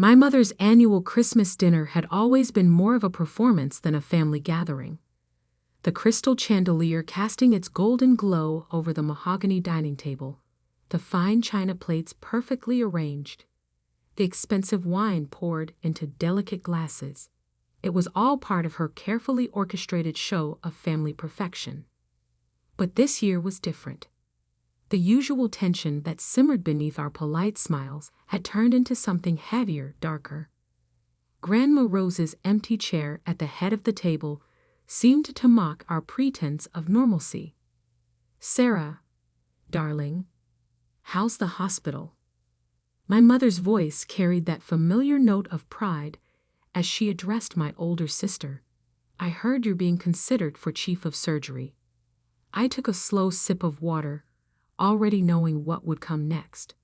My mother's annual Christmas dinner had always been more of a performance than a family gathering. The crystal chandelier casting its golden glow over the mahogany dining table, the fine china plates perfectly arranged, the expensive wine poured into delicate glasses. It was all part of her carefully orchestrated show of family perfection. But this year was different. The usual tension that simmered beneath our polite smiles had turned into something heavier, darker. Grandma Rose's empty chair at the head of the table seemed to mock our pretense of normalcy. "Sarah, darling, how's the hospital?" My mother's voice carried that familiar note of pride as she addressed my older sister. "I heard you're being considered for chief of surgery." I took a slow sip of water, already knowing what would come next.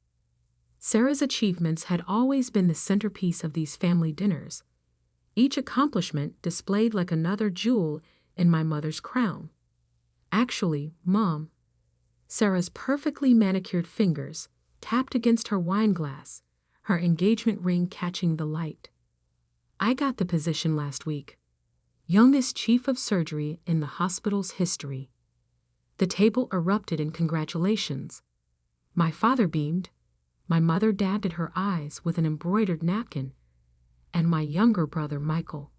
Sarah's achievements had always been the centerpiece of these family dinners, each accomplishment displayed like another jewel in my mother's crown. "Actually, Mom," Sarah's perfectly manicured fingers tapped against her wine glass, her engagement ring catching the light. "I got the position last week. Youngest chief of surgery in the hospital's history." The table erupted in congratulations. My father beamed, my mother dabbed at her eyes with an embroidered napkin, and my younger brother Michael,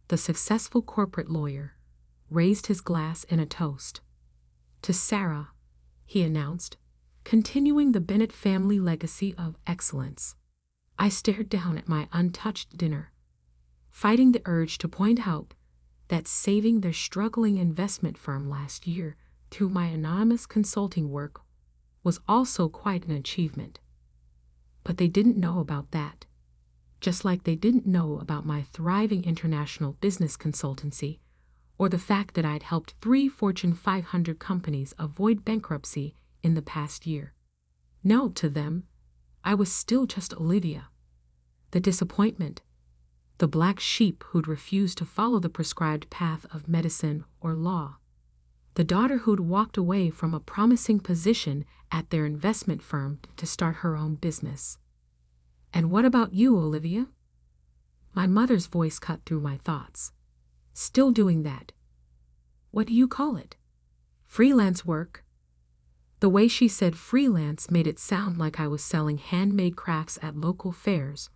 the successful corporate lawyer, raised his glass in a toast. "To Sarah," he announced, continuing the Bennett family legacy of excellence. I stared down at my untouched dinner, fighting the urge to point out that saving their struggling investment firm last year through my anonymous consulting work was also quite an achievement. But they didn't know about that, just like they didn't know about my thriving international business consultancy or the fact that I'd helped 3 Fortune 500 companies avoid bankruptcy in the past year. No, to them, I was still just Olivia, the disappointment, the black sheep who'd refused to follow the prescribed path of medicine or law, the daughter who'd walked away from a promising position at their investment firm to start her own business. "And what about you, Olivia?" My mother's voice cut through my thoughts. "Still doing that. What do you call it? Freelance work?" The way she said freelance made it sound like I was selling handmade crafts at local fairs,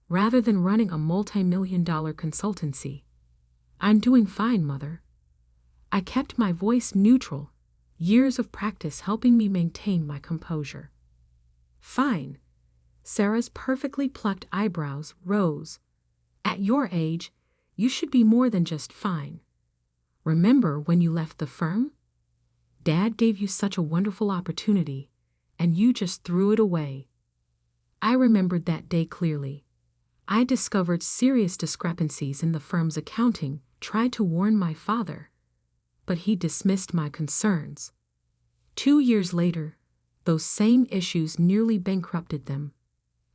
rather than running a multi-million-dollar consultancy. "I'm doing fine, Mother." I kept my voice neutral, years of practice helping me maintain my composure. "Fine." Sarah's perfectly plucked eyebrows rose. "At your age, you should be more than just fine. Remember when you left the firm? Dad gave you such a wonderful opportunity, and you just threw it away." I remembered that day clearly. I discovered serious discrepancies in the firm's accounting, tried to warn my father, but he dismissed my concerns. 2 years later, those same issues nearly bankrupted them.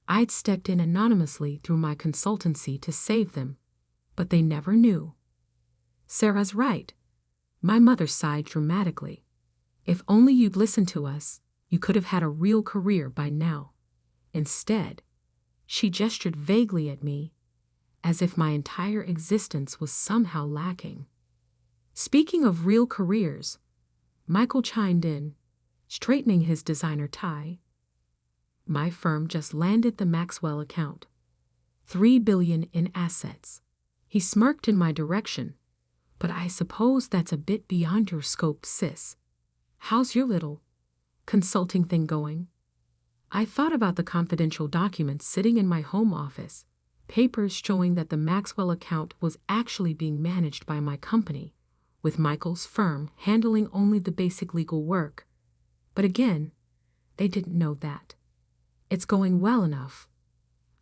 I'd stepped in anonymously through my consultancy to save them, but they never knew. "Sarah's right." My mother sighed dramatically. "If only you'd listened to us, you could have had a real career by now. Instead," she gestured vaguely at me, as if my entire existence was somehow lacking. Speaking of real careers, Michael chimed in, straightening his designer tie. "My firm just landed the Maxwell account. $3 billion in assets." He smirked in my direction. "But I suppose that's a bit beyond your scope, sis. How's your little consulting thing going?" I thought about the confidential documents sitting in my home office, papers showing that the Maxwell account was actually being managed by my company, with Michael's firm handling only the basic legal work. But again, they didn't know that. "It's going well enough,"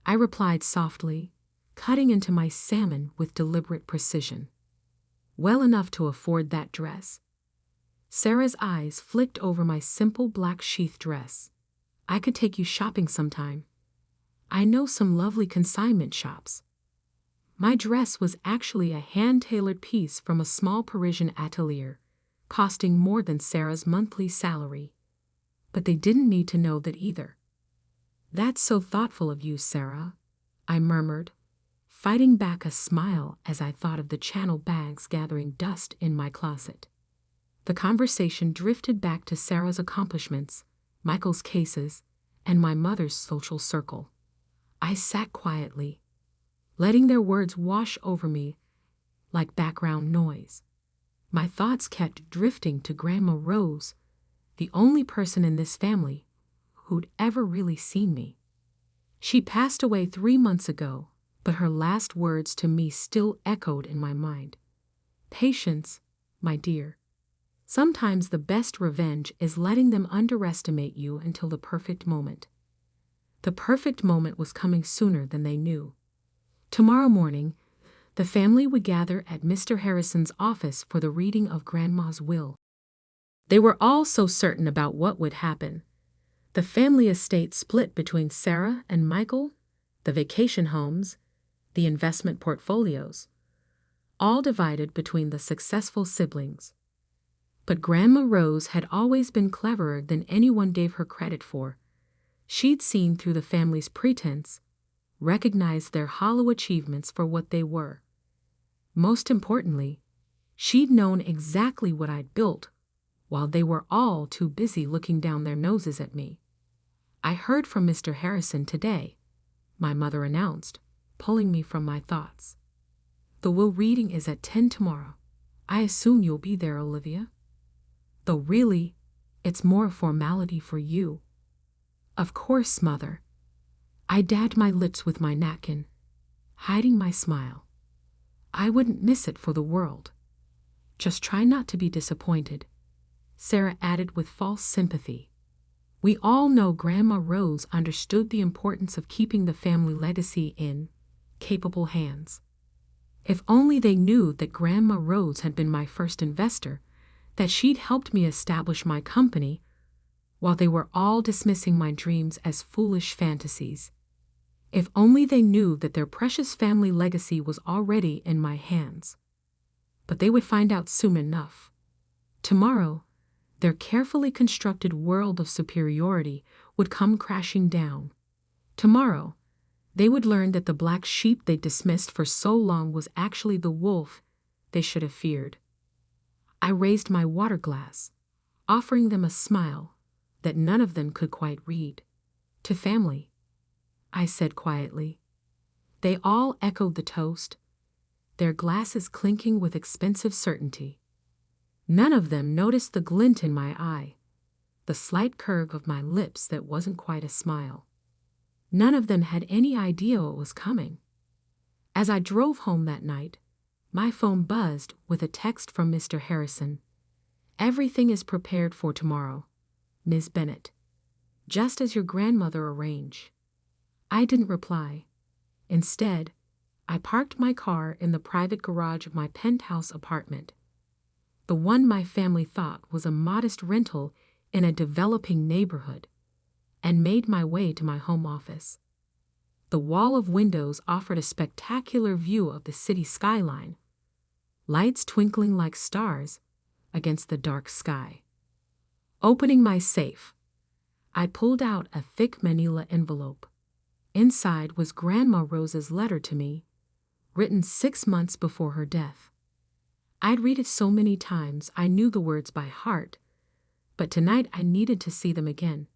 I replied softly, cutting into my salmon with deliberate precision. "Well enough to afford that dress." Sarah's eyes flicked over my simple black sheath dress. "I could take you shopping sometime. I know some lovely consignment shops." My dress was actually a hand-tailored piece from a small Parisian atelier, costing more than Sarah's monthly salary. But they didn't need to know that either. "That's so thoughtful of you, Sarah," I murmured, fighting back a smile as I thought of the Channel bags gathering dust in my closet. The conversation drifted back to Sarah's accomplishments, Michael's cases, and my mother's social circle. I sat quietly, letting their words wash over me like background noise. My thoughts kept drifting to Grandma Rose, the only person in this family who'd ever really seen me. She passed away 3 months ago, but her last words to me still echoed in my mind. Patience, my dear. Sometimes the best revenge is letting them underestimate you until the perfect moment. The perfect moment was coming sooner than they knew. Tomorrow morning, the family would gather at Mr. Harrison's office for the reading of Grandma's will. They were all so certain about what would happen. The family estate split between Sarah and Michael, the vacation homes, the investment portfolios, all divided between the successful siblings. But Grandma Rose had always been cleverer than anyone gave her credit for. She'd seen through the family's pretense, recognized their hollow achievements for what they were. Most importantly, she'd known exactly what I'd built, while they were all too busy looking down their noses at me. I heard from Mr. Harrison today, my mother announced, pulling me from my thoughts. The will reading is at 10 tomorrow. I assume you'll be there, Olivia? Though really, it's more a formality for you. Of course, Mother. I dabbed my lips with my napkin, hiding my smile. I wouldn't miss it for the world. Just try not to be disappointed, Sarah added with false sympathy. We all know Grandma Rose understood the importance of keeping the family legacy in capable hands. If only they knew that Grandma Rose had been my first investor, that she'd helped me establish my company, while they were all dismissing my dreams as foolish fantasies. If only they knew that their precious family legacy was already in my hands. But they would find out soon enough. Tomorrow, their carefully constructed world of superiority would come crashing down. Tomorrow, they would learn that the black sheep they dismissed for so long was actually the wolf they should have feared. I raised my water glass, offering them a smile that none of them could quite read. To family, I said quietly. They all echoed the toast, their glasses clinking with expensive certainty. None of them noticed the glint in my eye, the slight curve of my lips that wasn't quite a smile. None of them had any idea what was coming. As I drove home that night, my phone buzzed with a text from Mr. Harrison. Everything is prepared for tomorrow, Ms. Bennett, just as your grandmother arranged. I didn't reply. Instead, I parked my car in the private garage of my penthouse apartment, the one my family thought was a modest rental in a developing neighborhood, and made my way to my home office. The wall of windows offered a spectacular view of the city skyline, lights twinkling like stars against the dark sky. Opening my safe, I pulled out a thick manila envelope. Inside was Grandma Rose's letter to me, written 6 months before her death. I'd read it so many times I knew the words by heart, but tonight I needed to see them again.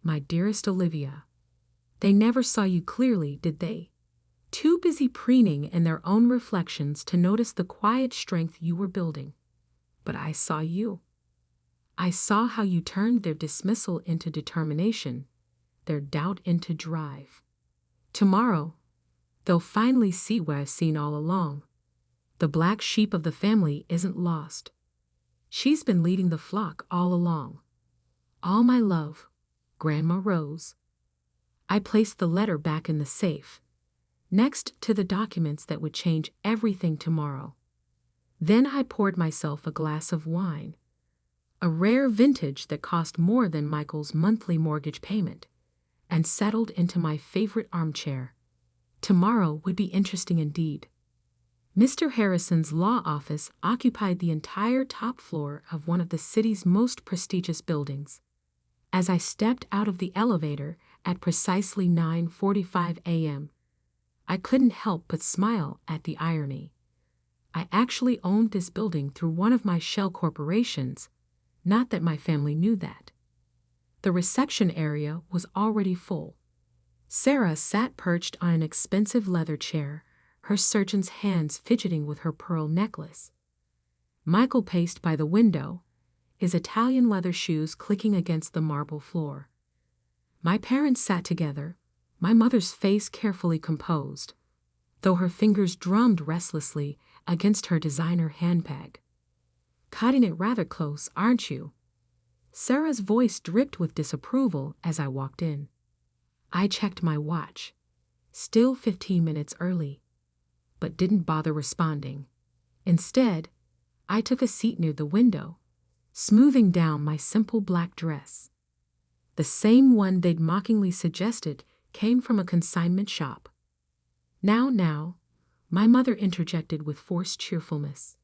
My dearest Olivia, they never saw you clearly, did they? Too busy preening in their own reflections to notice the quiet strength you were building. But I saw you. I saw how you turned their dismissal into determination, their doubt into drive. Tomorrow, they'll finally see what I've seen all along. The black sheep of the family isn't lost. She's been leading the flock all along. All my love, Grandma Rose. I placed the letter back in the safe, next to the documents that would change everything tomorrow. Then I poured myself a glass of wine, a rare vintage that cost more than Michael's monthly mortgage payment, and settled into my favorite armchair. Tomorrow would be interesting indeed. Mr. Harrison's law office occupied the entire top floor of one of the city's most prestigious buildings. As I stepped out of the elevator at precisely 9:45 a.m., I couldn't help but smile at the irony. I actually owned this building through one of my shell corporations, not that my family knew that. The reception area was already full. Sarah sat perched on an expensive leather chair, her surgeon's hands fidgeting with her pearl necklace. Michael paced by the window, his Italian leather shoes clicking against the marble floor. My parents sat together, my mother's face carefully composed, though her fingers drummed restlessly against her designer handbag. "Cutting it rather close, aren't you?" Sarah's voice dripped with disapproval as I walked in. I checked my watch, still 15 minutes early, but didn't bother responding. Instead, I took a seat near the window, smoothing down my simple black dress. The same one they'd mockingly suggested came from a consignment shop. Now, my mother interjected with forced cheerfulness.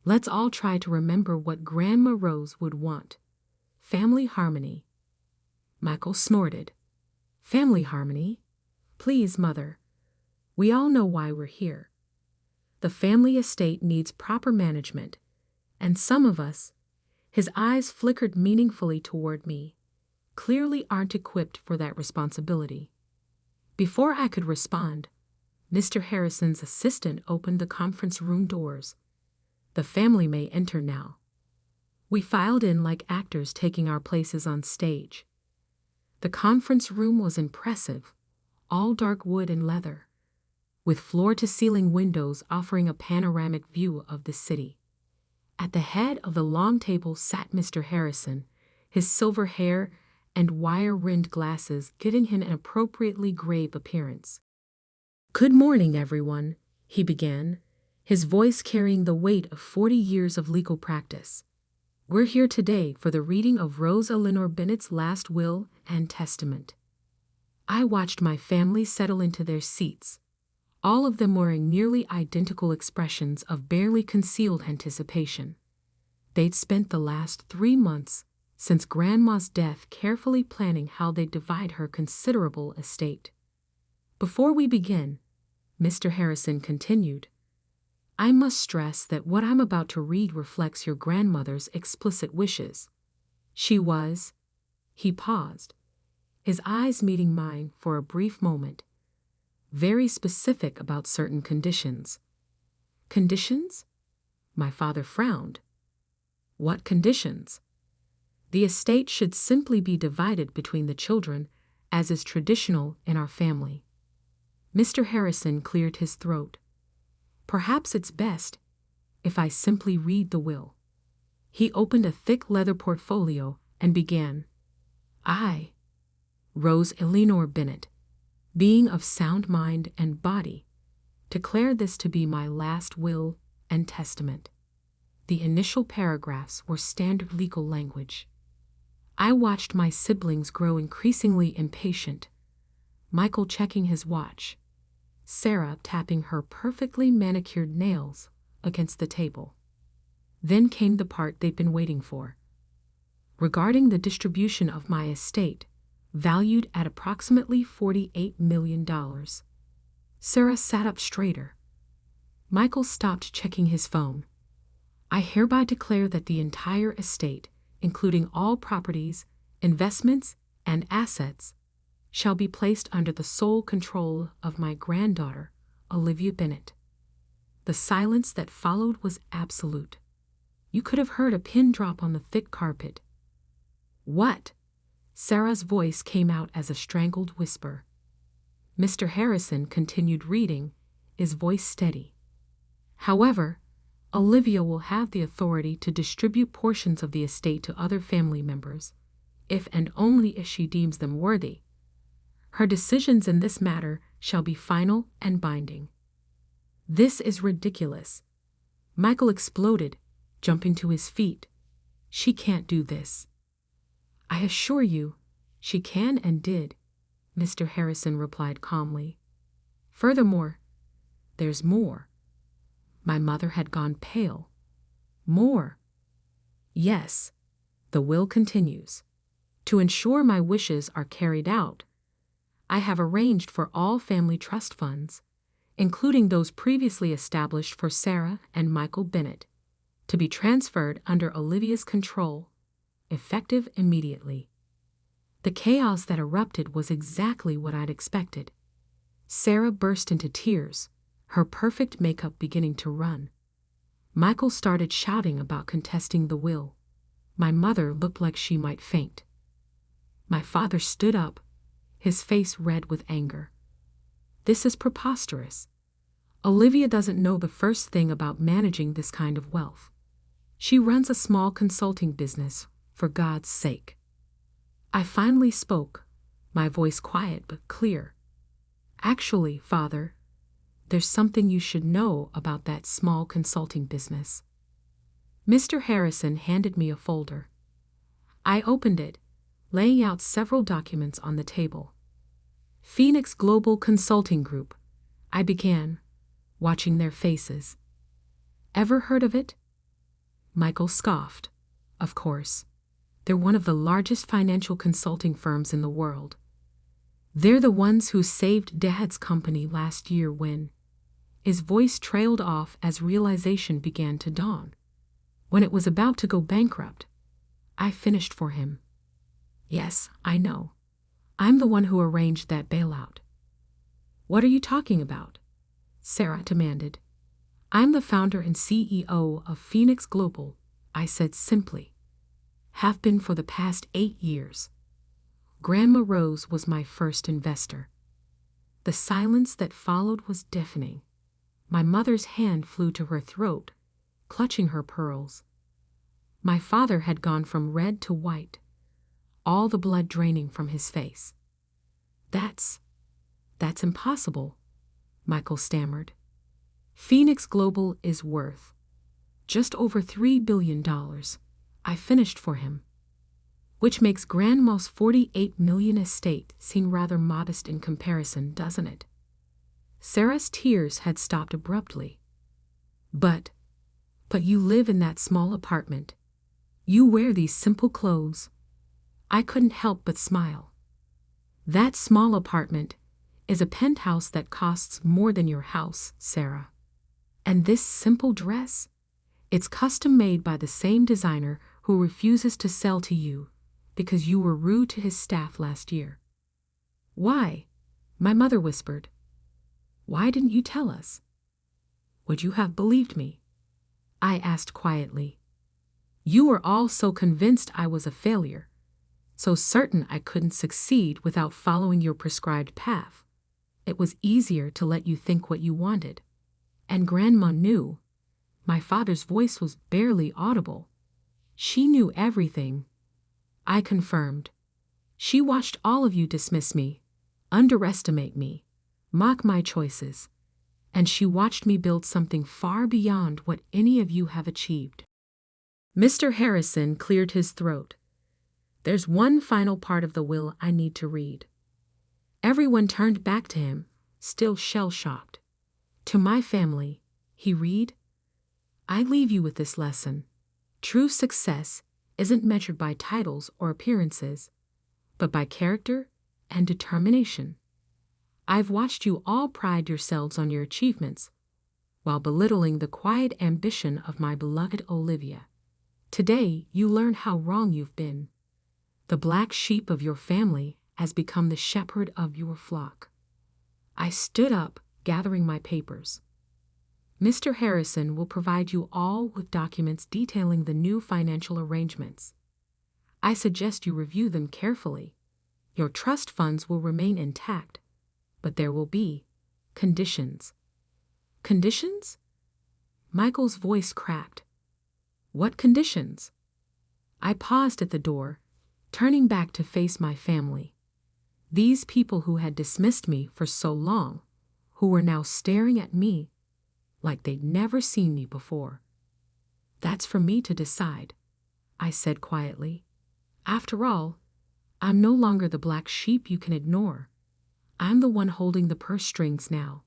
"Let's all try to remember what Grandma Rose would want. Family harmony." Michael snorted. "Family harmony? Please, Mother. We all know why we're here. The family estate needs proper management, and some of us," his eyes flickered meaningfully toward me, "clearly aren't equipped for that responsibility." Before I could respond, Mr. Harrison's assistant opened the conference room doors. "The family may enter now." We filed in like actors taking our places on stage. The conference room was impressive, all dark wood and leather, with floor-to-ceiling windows offering a panoramic view of the city. At the head of the long table sat Mr. Harrison, his silver hair and wire-rimmed glasses giving him an appropriately grave appearance. "Good morning, everyone," he began, his voice carrying the weight of 40 years of legal practice. "We're here today for the reading of Rose Eleanor Bennett's last will and testament." I watched my family settle into their seats, all of them wearing nearly identical expressions of barely concealed anticipation. They'd spent the last 3 months since Grandma's death carefully planning how they'd divide her considerable estate. "Before we begin," Mr. Harrison continued, "I must stress that what I'm about to read reflects your grandmother's explicit wishes. She was—" He paused, his eyes meeting mine for a brief moment, "very specific about certain conditions." "Conditions?" My father frowned. "What conditions?" "The estate should simply be divided between the children, as is traditional in our family." Mr. Harrison cleared his throat. "Perhaps it's best if I simply read the will." He opened a thick leather portfolio and began. "I, Rose Eleanor Bennett, being of sound mind and body, declare this to be my last will and testament." The initial paragraphs were standard legal language. I watched my siblings grow increasingly impatient, Michael checking his watch, Sarah tapping her perfectly manicured nails against the table. Then came the part they'd been waiting for. "Regarding the distribution of my estate, valued at approximately $48 million. Sarah sat up straighter. Michael stopped checking his phone. "I hereby declare that the entire estate, including all properties, investments, and assets, shall be placed under the sole control of my granddaughter, Olivia Bennett." The silence that followed was absolute. You could have heard a pin drop on the thick carpet. "What?" Sarah's voice came out as a strangled whisper. Mr. Harrison continued reading, his voice steady. "However, Olivia will have the authority to distribute portions of the estate to other family members, if and only if she deems them worthy. Her decisions in this matter shall be final and binding." "This is ridiculous," Michael exploded, jumping to his feet. "She can't do this." "I assure you, she can and did," Mr. Harrison replied calmly. "Furthermore, there's more." My mother had gone pale. "More?" "Yes," the will continues. "To ensure my wishes are carried out, I have arranged for all family trust funds, including those previously established for Sarah and Michael Bennett, to be transferred under Olivia's control, effective immediately. The chaos that erupted was exactly what I'd expected. Sarah burst into tears, her perfect makeup beginning to run. Michael started shouting about contesting the will. My mother looked like she might faint. My father stood up, his face red with anger. This is preposterous. Olivia doesn't know the first thing about managing this kind of wealth. She runs a small consulting business, for God's sake. I finally spoke, my voice quiet but clear. Actually, Father, there's something you should know about that small consulting business. Mr. Harrison handed me a folder. I opened it, laying out several documents on the table. Phoenix Global Consulting Group, I began, watching their faces. Ever heard of it? Michael scoffed. Of course. They're one of the largest financial consulting firms in the world. They're the ones who saved Dad's company last year when... His voice trailed off as realization began to dawn. When it was about to go bankrupt, I finished for him. Yes, I know. I'm the one who arranged that bailout. What are you talking about? Sarah demanded. I'm the founder and CEO of Phoenix Global, I said simply. Have been for the past 8 years. Grandma Rose was my first investor. The silence that followed was deafening. My mother's hand flew to her throat, clutching her pearls. My father had gone from red to white, all the blood draining from his face. That's impossible, Michael stammered. Phoenix Global is worth just over $3 billion. I finished for him. Which makes Grandma's $48 million estate seem rather modest in comparison, doesn't it? Sarah's tears had stopped abruptly. But you live in that small apartment. You wear these simple clothes. I couldn't help but smile. That small apartment is a penthouse that costs more than your house, Sarah. And this simple dress? It's custom made by the same designer who refuses to sell to you because you were rude to his staff last year. Why? My mother whispered. Why didn't you tell us? Would you have believed me? I asked quietly. You were all so convinced I was a failure, so certain I couldn't succeed without following your prescribed path. It was easier to let you think what you wanted. And Grandma knew. My father's voice was barely audible. She knew everything. I confirmed. She watched all of you dismiss me, underestimate me, mock my choices, and she watched me build something far beyond what any of you have achieved. Mr. Harrison cleared his throat. There's one final part of the will I need to read. Everyone turned back to him, still shell-shocked. To my family, he read, I leave you with this lesson. True success isn't measured by titles or appearances, but by character and determination. I've watched you all pride yourselves on your achievements, while belittling the quiet ambition of my beloved Olivia. Today, you learn how wrong you've been. The black sheep of your family has become the shepherd of your flock. I stood up, gathering my papers. Mr. Harrison will provide you all with documents detailing the new financial arrangements. I suggest you review them carefully. Your trust funds will remain intact, but there will be conditions. Conditions? Michael's voice cracked. What conditions? I paused at the door, turning back to face my family. These people who had dismissed me for so long, who were now staring at me like they'd never seen me before. That's for me to decide, I said quietly. After all, I'm no longer the black sheep you can ignore. I'm the one holding the purse strings now.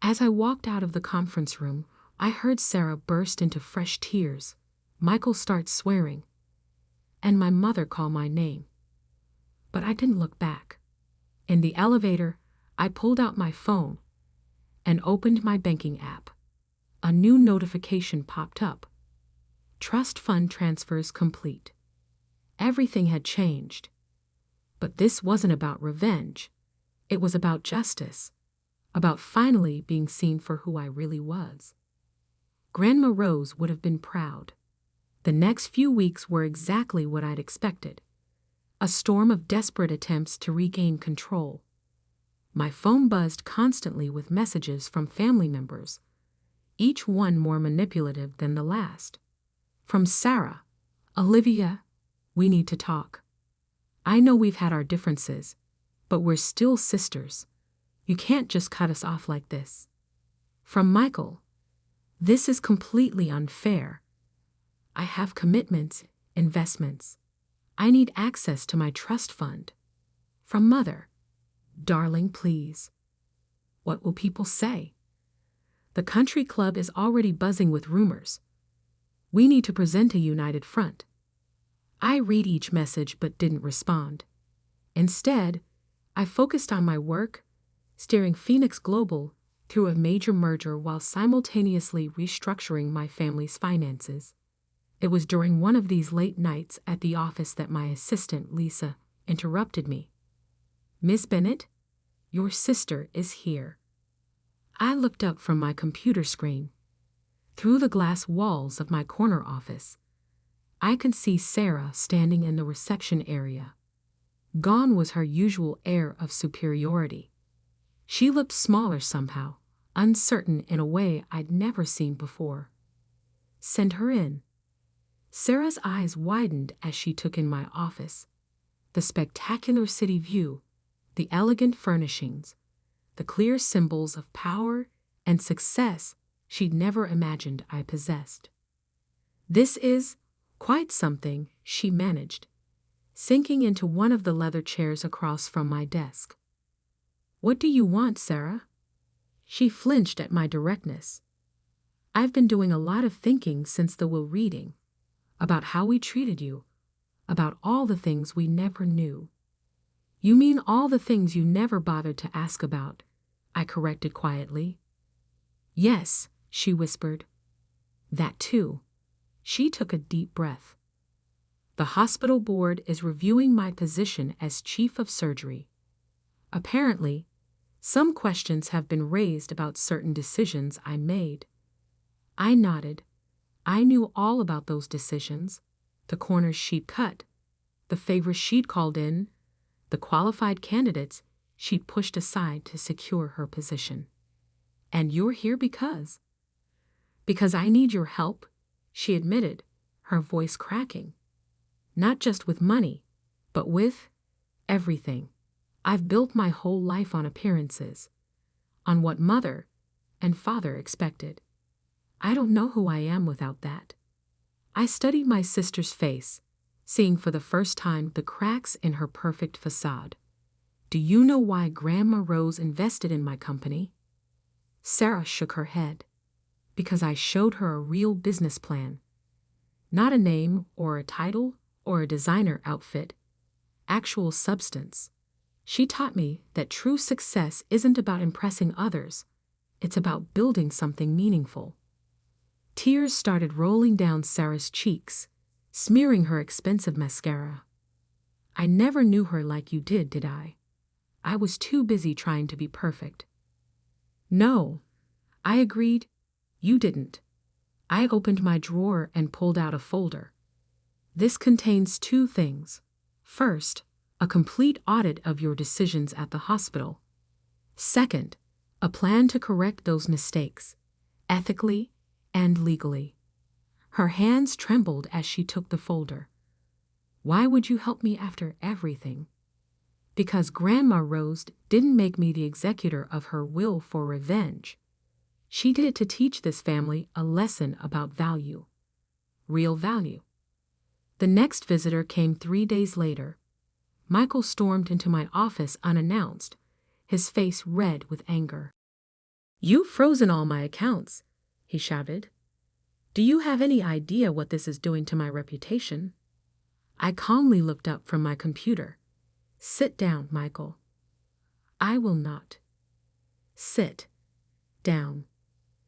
As I walked out of the conference room, I heard Sarah burst into fresh tears, Michael start swearing, and my mother call my name. But I didn't look back. In the elevator, I pulled out my phone and opened my banking app. A new notification popped up. Trust fund transfers complete. Everything had changed. But this wasn't about revenge. It was about justice. About finally being seen for who I really was. Grandma Rose would have been proud. The next few weeks were exactly what I'd expected. A storm of desperate attempts to regain control. My phone buzzed constantly with messages from family members, each one more manipulative than the last. From Sarah, "Olivia, we need to talk. I know we've had our differences, but we're still sisters. You can't just cut us off like this." From Michael, "This is completely unfair. I have commitments, investments. I need access to my trust fund." From Mother, "Darling, please. What will people say? The country club is already buzzing with rumors. We need to present a united front." I read each message but didn't respond. Instead, I focused on my work, steering Phoenix Global through a major merger while simultaneously restructuring my family's finances. It was during one of these late nights at the office that my assistant, Lisa, interrupted me. "Miss Bennett, your sister is here." I looked up from my computer screen. Through the glass walls of my corner office, I could see Sarah standing in the reception area. Gone was her usual air of superiority. She looked smaller somehow, uncertain in a way I'd never seen before. "Send her in." Sarah's eyes widened as she took in my office. The spectacular city view, the elegant furnishings, the clear symbols of power and success she'd never imagined I possessed. "This is quite something," she managed, sinking into one of the leather chairs across from my desk. "What do you want, Sarah?" She flinched at my directness. "I've been doing a lot of thinking since the will reading, about how we treated you, about all the things we never knew." "You mean all the things you never bothered to ask about," I corrected quietly. "Yes," she whispered. "That too." She took a deep breath. "The hospital board is reviewing my position as chief of surgery. Apparently, some questions have been raised about certain decisions I made." I nodded. I knew all about those decisions, the corners she'd cut, the favors she'd called in, the qualified candidates she'd pushed aside to secure her position. "And you're here because?" "Because I need your help," she admitted, her voice cracking. "Not just with money, but with everything. I've built my whole life on appearances, on what Mother and Father expected. I don't know who I am without that." I studied my sister's face, seeing for the first time the cracks in her perfect facade. "Do you know why Grandma Rose invested in my company?" Sarah shook her head. "Because I showed her a real business plan. Not a name or a title or a designer outfit. Actual substance. She taught me that true success isn't about impressing others. It's about building something meaningful." Tears started rolling down Sarah's cheeks, smearing her expensive mascara. "I never knew her like you did I? I was too busy trying to be perfect." "No," I agreed. "You didn't." I opened my drawer and pulled out a folder. "This contains two things. First, a complete audit of your decisions at the hospital. Second, a plan to correct those mistakes, ethically and legally." Her hands trembled as she took the folder. "Why would you help me after everything?" "Because Grandma Rose didn't make me the executor of her will for revenge. She did it to teach this family a lesson about value. Real value." The next visitor came 3 days later. Michael stormed into my office unannounced, his face red with anger. "You've frozen all my accounts," he shouted. "Do you have any idea what this is doing to my reputation?" I calmly looked up from my computer. "Sit down, Michael." "I will not." "Sit." Down.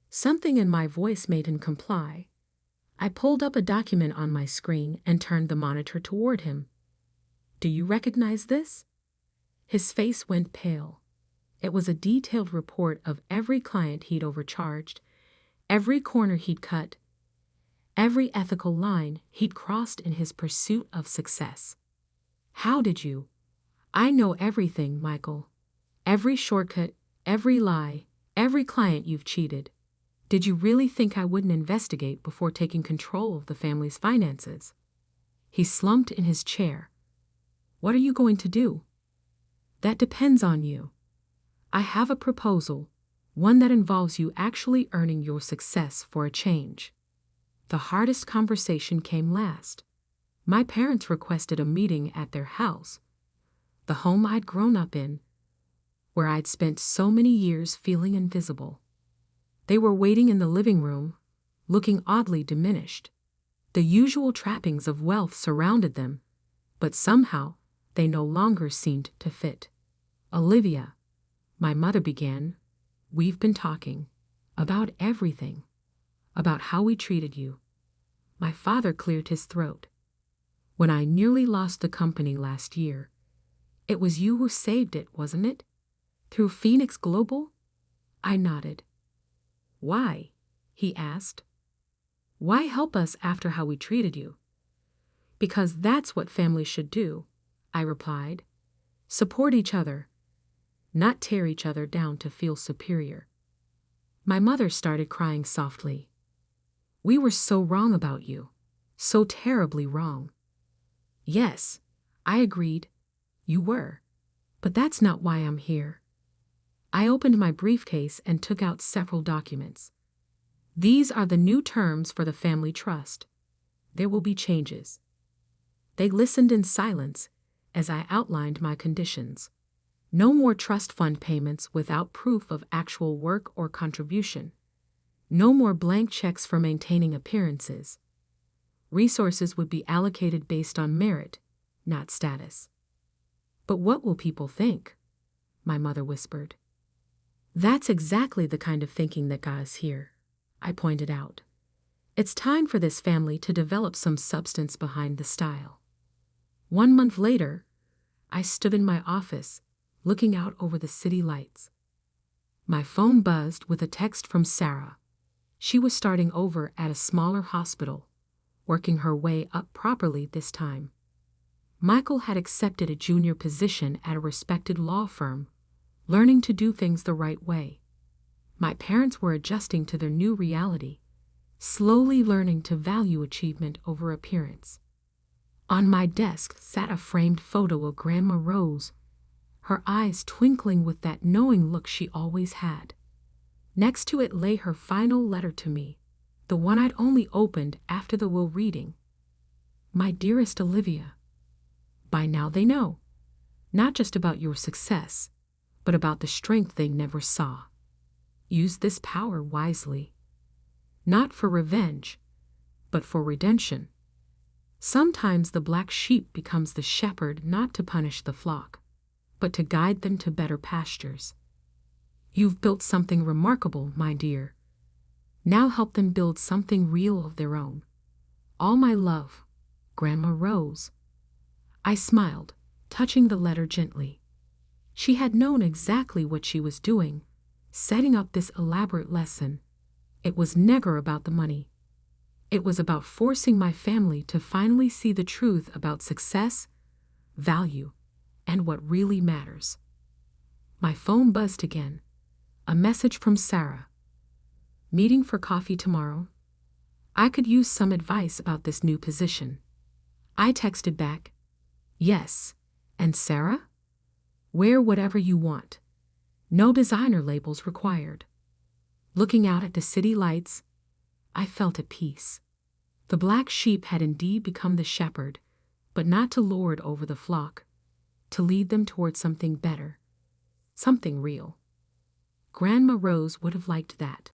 Something in my voice made him comply. I pulled up a document on my screen and turned the monitor toward him. Do you recognize this? His face went pale. It was a detailed report of every client he'd overcharged, every corner he'd cut, every ethical line he'd crossed in his pursuit of success. How did you? I know everything, Michael. Every shortcut, every lie, every client you've cheated. Did you really think I wouldn't investigate before taking control of the family's finances? He slumped in his chair. What are you going to do? That depends on you. I have a proposal, one that involves you actually earning your success for a change. The hardest conversation came last. My parents requested a meeting at their house, the home I'd grown up in, where I'd spent so many years feeling invisible. They were waiting in the living room, looking oddly diminished. The usual trappings of wealth surrounded them, but somehow they no longer seemed to fit. Olivia, my mother began, we've been talking about everything, about how we treated you. My father cleared his throat. When I nearly lost the company last year, it was you who saved it, wasn't it? Through Phoenix Global? I nodded. Why? He asked. Why help us after how we treated you? Because that's what families should do, I replied. Support each other, not tear each other down to feel superior. My mother started crying softly. We were so wrong about you, so terribly wrong. Yes, I agreed, you were, but that's not why I'm here. I opened my briefcase and took out several documents. These are the new terms for the family trust. There will be changes. They listened in silence as I outlined my conditions. No more trust fund payments without proof of actual work or contribution. No more blank checks for maintaining appearances. Resources would be allocated based on merit, not status. But what will people think? My mother whispered. That's exactly the kind of thinking that got us here, I pointed out. It's time for this family to develop some substance behind the style. 1 month later, I stood in my office, looking out over the city lights. My phone buzzed with a text from Sarah. She was starting over at a smaller hospital, working her way up properly this time. Michael had accepted a junior position at a respected law firm, learning to do things the right way. My parents were adjusting to their new reality, slowly learning to value achievement over appearance. On my desk sat a framed photo of Grandma Rose, her eyes twinkling with that knowing look she always had. Next to it lay her final letter to me, the one I'd only opened after the will reading. My dearest Olivia, by now they know, not just about your success, but about the strength they never saw. Use this power wisely. Not for revenge, but for redemption. Sometimes the black sheep becomes the shepherd not to punish the flock, but to guide them to better pastures. You've built something remarkable, my dear. Now help them build something real of their own. All my love, Grandma Rose. I smiled, touching the letter gently. She had known exactly what she was doing, setting up this elaborate lesson. It was never about the money. It was about forcing my family to finally see the truth about success, value, and what really matters. My phone buzzed again. A message from Sarah. Meeting for coffee tomorrow? I could use some advice about this new position. I texted back, yes. And Sarah? Wear whatever you want. No designer labels required. Looking out at the city lights, I felt at peace. The black sheep had indeed become the shepherd, but not to lord over the flock, to lead them toward something better, something real. Grandma Rose would have liked that.